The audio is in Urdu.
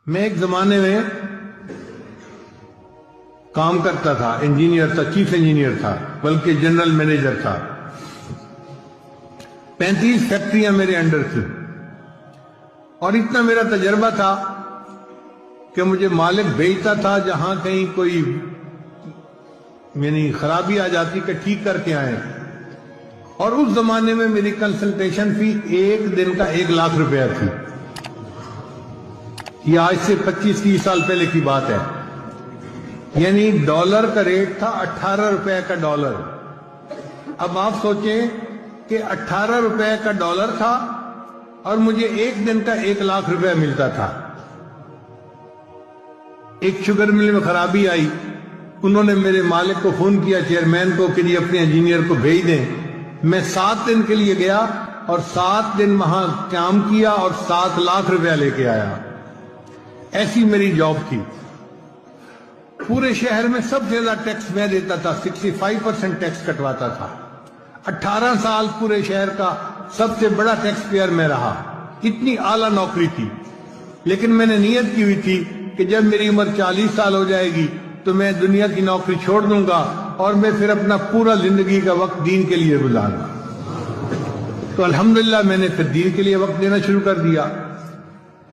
میں ایک زمانے میں کام کرتا تھا، انجینئر تھا، چیف انجینئر تھا، بلکہ جنرل مینیجر تھا۔ 35 فیکٹریاں میرے انڈر تھیں، اور اتنا میرا تجربہ تھا کہ مجھے مالک بھیجتا تھا جہاں کہیں کوئی یعنی خرابی آ جاتی کہ ٹھیک کر کے آئیں۔ اور اس زمانے میں میری کنسلٹیشن فی ایک دن کا 1 لاکھ روپیہ تھی۔ یہ آج سے 25-30 سال پہلے کی بات ہے، یعنی ڈالر کا ریٹ تھا 18 روپے کا ڈالر۔ اب آپ سوچیں کہ 18 روپے کا ڈالر تھا اور مجھے ایک دن کا 1 لاکھ روپے ملتا تھا۔ ایک شوگر مل میں خرابی آئی، انہوں نے میرے مالک کو فون کیا، چیئرمین کو، کہ یہ اپنے انجینئر کو بھیج دیں۔ میں 7 دن کے لیے گیا اور 7 دن وہاں کام کیا اور 7 لاکھ روپیہ لے کے آیا۔ ایسی میری جاب تھی۔ پورے شہر میں سب سے زیادہ ٹیکس میں دیتا تھا، 65% ٹیکس کٹواتا تھا۔ 18 سال پورے شہر کا سب سے بڑا ٹیکس پیئر میں رہا۔ اتنی اعلیٰ نوکری تھی، لیکن میں نے نیت کی ہوئی تھی کہ جب میری عمر 40 سال ہو جائے گی تو میں دنیا کی نوکری چھوڑ دوں گا اور میں پھر اپنا پورا زندگی کا وقت دین کے لیے گزاروں گا۔ تو الحمدللہ میں نے پھر دین کے لیے وقت دینا شروع کر دیا۔